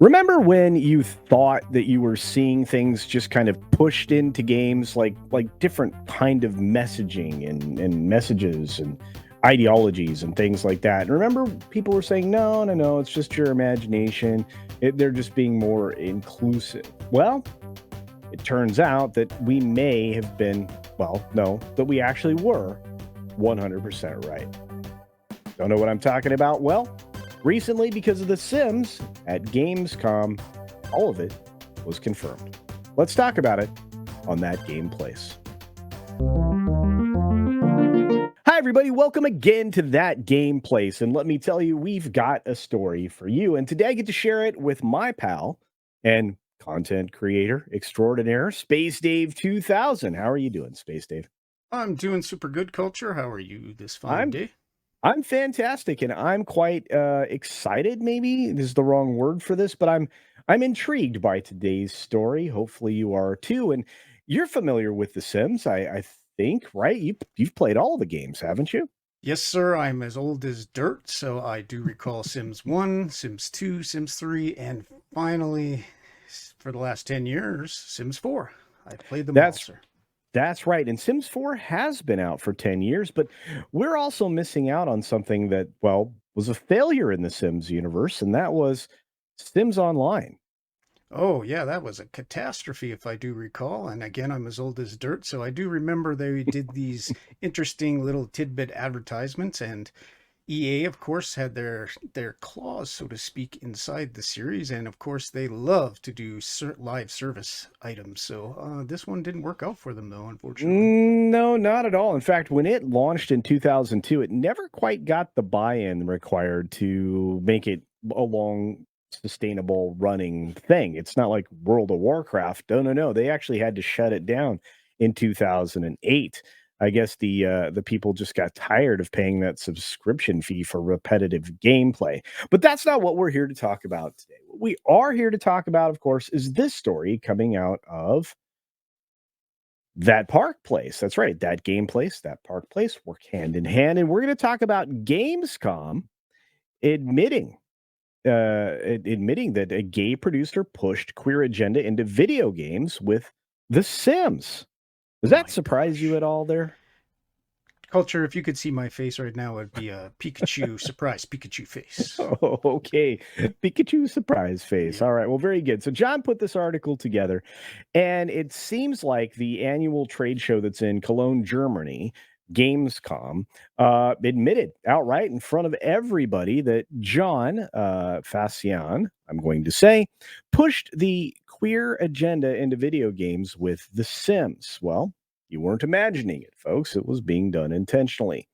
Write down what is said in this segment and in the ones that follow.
Remember when you thought that you were seeing things just kind of pushed into games like different kind of messaging and messages and ideologies and things like that? And remember people were saying, no, no, no, it's just your imagination. They're just being more inclusive. Well, it turns out that we may have been, well, no, that we actually were 100% right. Don't know what I'm talking about? Well, recently, because of The Sims at Gamescom, all of it was confirmed. Let's talk about it on That Game Place. Hi, everybody. Welcome again to That Game Place. And let me tell you, we've got a story for you. And today I get to share it with my pal and content creator extraordinaire, Space Dave 2000. How are you doing, Space Dave? I'm doing super good, Culture. How are you this fine I'm day? I'm fantastic, and I'm quite excited. Maybe this is the wrong word for this, but I'm intrigued by today's story. Hopefully, you are too. And you're familiar with The Sims, I think, right? You've played all the games, haven't you? Yes, sir. I'm as old as dirt, so I do recall Sims 1, Sims 2, Sims 3, and finally, for the last 10 years, Sims 4. I've played them all, That's sir. that's right. And Sims 4 has been out for 10 years, but we're also missing out on something that, well, was a failure in the Sims universe, and that was Sims Online. Oh, yeah, that was a catastrophe, if I do recall. And again, I'm as old as dirt, so I do remember they did these interesting little tidbit advertisements, and EA, of course, had their claws, so to speak, inside the series, and of course, they love to do live service items. So this one didn't work out for them, though, unfortunately. No, not at all. In fact, when it launched in 2002, it never quite got the buy-in required to make it a long, sustainable running thing. It's not like World of Warcraft. No, no, no. They actually had to shut it down in 2008. I guess the people just got tired of paying that subscription fee for repetitive gameplay. But that's not what we're here to talk about today. What we are here to talk about, of course, is this story coming out of that Park Place. That's right. That Game Place, that Park Place work hand in hand. And we're going to talk about Gamescom admitting admitting that a gay producer pushed queer agenda into video games with The Sims. Does Oh that my surprise you gosh. at all there? Culture, if you could see my face right now, it'd be a Pikachu, surprise Pikachu face. Oh, okay. Pikachu surprise face. Yeah. All right. Well, very good. So John put this article together, and it seems like the annual trade show that's in Cologne, Germany, Gamescom, admitted outright in front of everybody that John Facian, I'm going to say, pushed the queer agenda into video games with The Sims. Well, you weren't imagining it, folks. It was being done intentionally.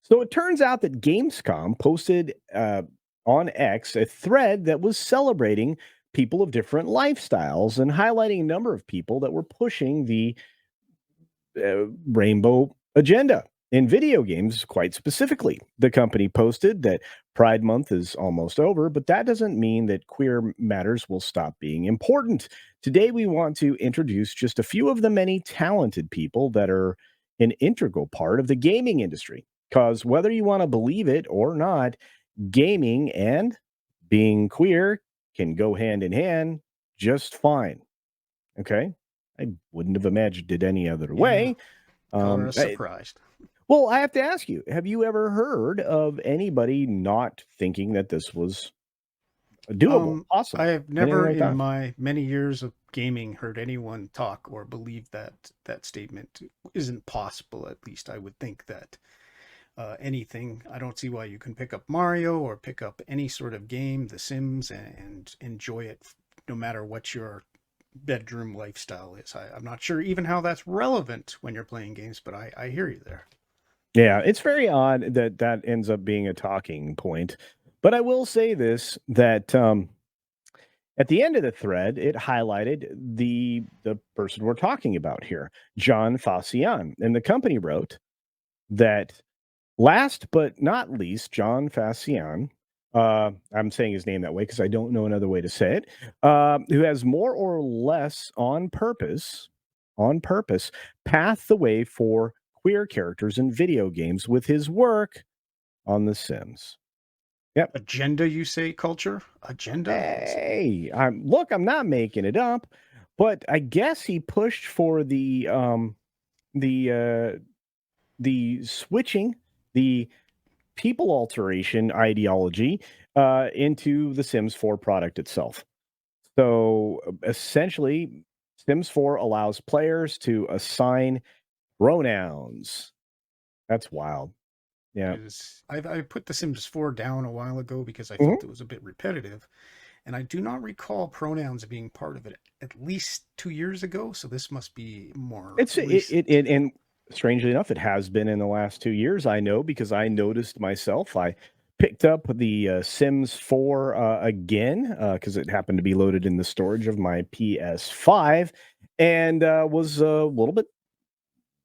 So it turns out that Gamescom posted on X a thread that was celebrating people of different lifestyles and highlighting a number of people that were pushing the rainbow agenda in video games, quite specifically. The company posted that Pride Month is almost over, but that doesn't mean that queer matters will stop being important. Today, we want to introduce just a few of the many talented people that are an integral part of the gaming industry. Because whether you want to believe it or not, gaming and being queer can go hand in hand just fine. Okay. I wouldn't have imagined it any other Yeah. way. Color Um, us I, surprised. well, I have to ask you, have you ever heard of anybody not thinking that this was doable, I possible, have anything never like in that? my many years of gaming heard anyone talk or believe that that statement isn't possible. At least I would think that anything, I don't see why you can pick up Mario or pick up any sort of game, The Sims, and enjoy it no matter what your bedroom lifestyle is. I'm not sure even how that's relevant when you're playing games, but I hear you there. Yeah, it's very odd that that ends up being a talking point. But I will say this that at the end of the thread, it highlighted the person we're talking about here, John Facian. And the company wrote that last but not least, John Facian, I'm saying his name that way because I don't know another way to say it, who has more or less on purpose, pathed the way for queer characters in video games with his work on The Sims. Yep. Agenda, you say? Culture? Agenda? Hey, I'm not making it up, but I guess he pushed for the the switching the people alteration ideology into the Sims 4 product itself. So essentially, Sims 4 allows players to assign pronouns. That's wild. Yeah. Is I put The Sims 4 down a while ago because I Mhm. felt it was a bit repetitive, and I do not recall pronouns being part of it at least 2 years ago. So this must be more It's recent. and strangely enough, it has been in the last 2 years, I know, because I noticed myself. I picked up the, Sims 4, again, because it happened to be loaded in the storage of my PS5 and, was a little bit,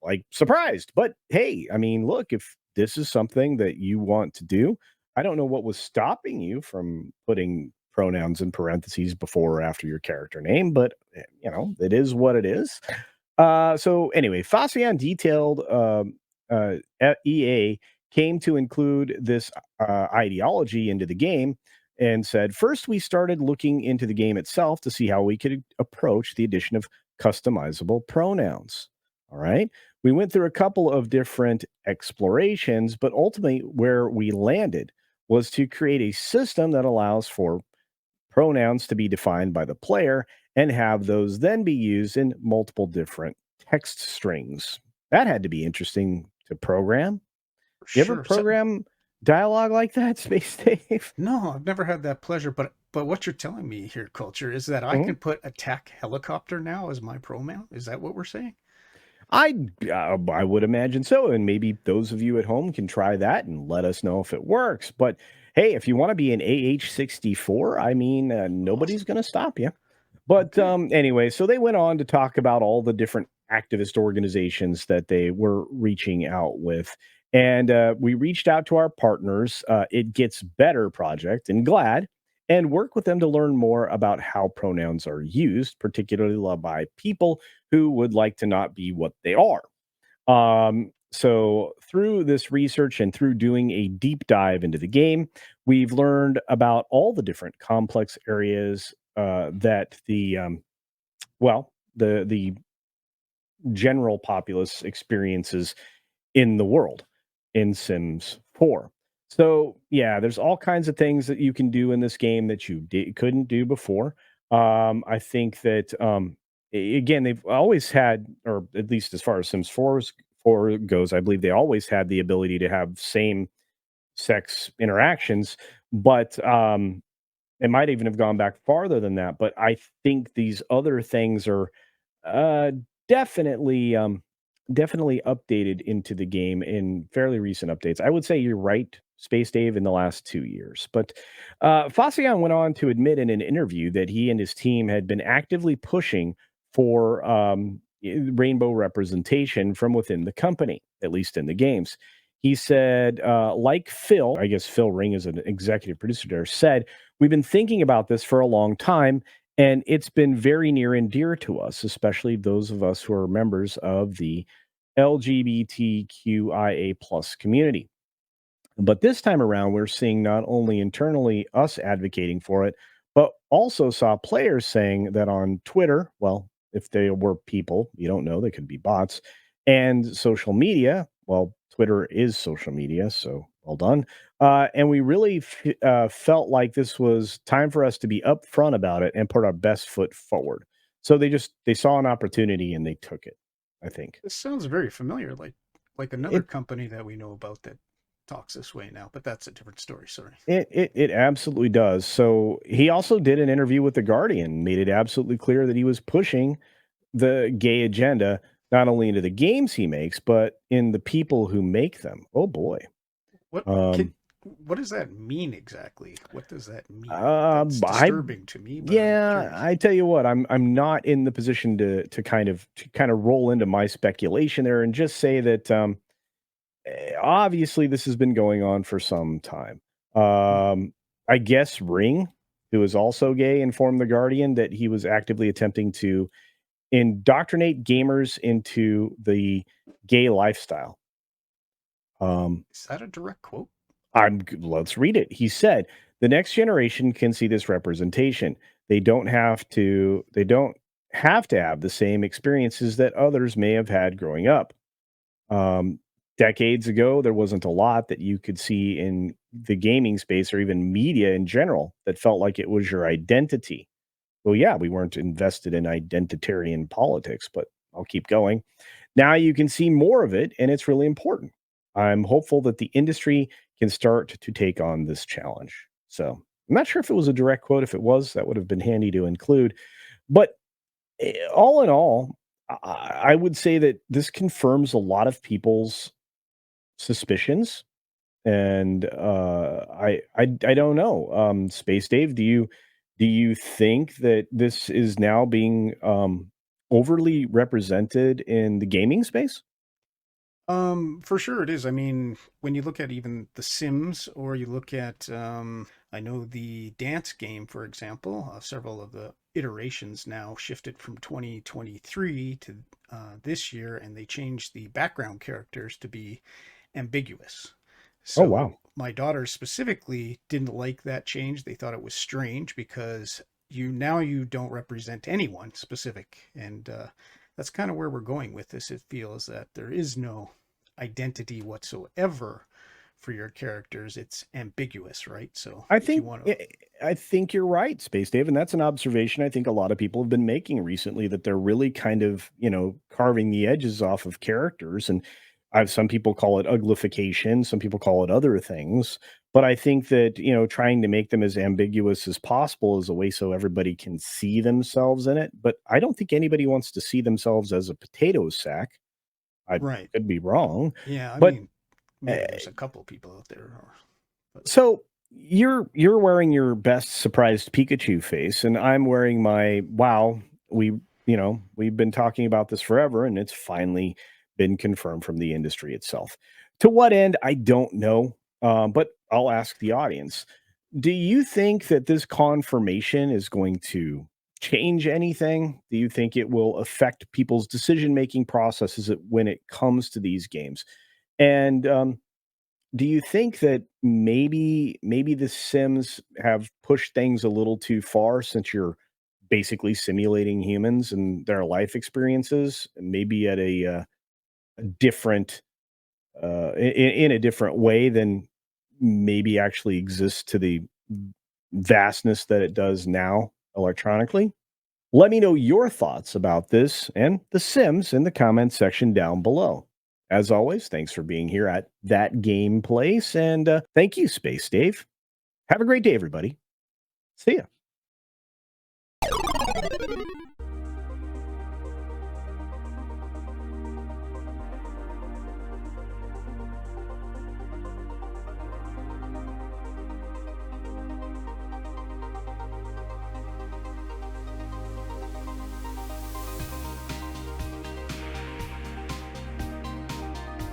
like, surprised. But, hey, I mean, look, if this is something that you want to do, I don't know what was stopping you from putting pronouns in parentheses before or after your character name, but, it is what it is. So anyway, Fascian detailed EA came to include this ideology into the game and said, first, we started looking into the game itself to see how we could approach the addition of customizable pronouns. All right. We went through a couple of different explorations, but ultimately, where we landed was to create a system that allows for pronouns to be defined by the player and have those then be used in multiple different text strings. That had to be interesting to program. For You ever sure. So, program dialogue like that, Space Dave? no, I've never had that pleasure, but what you're telling me here, culture, is that I Mhm. can put attack helicopter now as my pronoun? Is that what we're saying? I would imagine so, and maybe those of you at home can try that and let us know if it works. But hey, if you want to be an AH-64, I mean, nobody's Awesome. going to stop you. But Okay. anyway, so they went on to talk about all the different activist organizations that they were reaching out with. And we reached out to our partners, It Gets Better Project and GLAD, and work with them to learn more about how pronouns are used, particularly by people who would like to not be what they are. So, through this research and through doing a deep dive into the game, we've learned about all the different complex areas that the general populace experiences in the world in Sims 4. So, yeah, there's all kinds of things that you can do in this game that you couldn't do before. I think that, again, they've always had, or at least as far as Sims 4 goes, I believe they always had the ability to have same sex interactions, but it might even have gone back farther than that. But I think these other things are uh, definitely, definitely updated into the game in fairly recent updates. I would say you're right, Space Dave, in the last 2 years. But Fascian went on to admit in an interview that he and his team had been actively pushing for rainbow representation from within the company, at least in the games. He said, like Phil, I guess Phil Ring is an executive producer there, said, we've been thinking about this for a long time and it's been very near and dear to us, especially those of us who are members of the LGBTQIA plus community. But this time around, we're seeing not only internally us advocating for it, but also saw players saying that on Twitter, well, if they were people, you don't know, they could be bots, and social media, well, Twitter is social media, so well done. And we really felt like this was time for us to be upfront about it and put our best foot forward. So they saw an opportunity and they took it, I think. This sounds very familiar, like another It company that we know about that talks this way now, but that's a different story. Sorry. It absolutely does. So he also did an interview with The Guardian, made it absolutely clear that he was pushing the gay agenda not only into the games he makes, but in the people who make them. Oh boy. What can Um what does that mean exactly? What does that mean? That's I disturbing to me, but I'm yeah, curious. I tell you what, I'm not in the position to kind of roll into my speculation there and just say that obviously this has been going on for some time. Hmm. I guess Ring, who is also gay, informed The Guardian that he was actively attempting to indoctrinate gamers into the gay lifestyle. Um, Is that a direct quote? Let's read it. He said, "The next generation can see this representation. They don't have to have the same experiences that others may have had growing up. Um, Decades ago, there wasn't a lot that you could see in the gaming space or even media in general that felt like it was your identity. Well, yeah, we weren't invested in identitarian politics, but I'll keep going. Now you can see more of it, and it's really important. I'm hopeful that the industry can start to take on this challenge." So I'm not sure if it was a direct quote. If it was, that would have been handy to include. But all in all, I would say that this confirms a lot of people's suspicions. And I don't know. Space Dave, do you think that this is now being overly represented in the gaming space? For sure it is. I mean, when you look at even The Sims, or you look at, I know the dance game, for example, several of the iterations now shifted from 2023 to this year, and they changed the background characters to be ambiguous. Oh wow. So my daughters specifically didn't like that change. They thought it was strange because you don't represent anyone specific, and that's kind of where we're going with this. It feels that there is no identity whatsoever for your characters. It's ambiguous, right? So I if you think want to, I think you're right, Space Dave, and that's an observation I think a lot of people have been making recently, that they're really kind of, carving the edges off of characters. And I've some people call it uglification, some people call it other things. But I think that, trying to make them as ambiguous as possible is a way so everybody can see themselves in it. But I don't think anybody wants to see themselves as a potato sack. I right? could be wrong. Yeah, I But mean, uh, maybe there's a couple people out there, but So you're wearing your best surprised Pikachu face, and I'm wearing my wow. We've been talking about this forever, and it's finally been confirmed from the industry itself. To what end, I don't know, but I'll ask the audience. Do you think that this confirmation is going to change anything? Do you think it will affect people's decision making processes when it comes to these games? And do you think that maybe the Sims have pushed things a little too far, since you're basically simulating humans and their life experiences, maybe at a different in a different way than maybe actually exists to the vastness that it does now electronically? Let me know your thoughts about this and The Sims in the comments section down below. As always, thanks for being here at That Game Place, and thank you, Space Dave. Have a great day, everybody. See ya.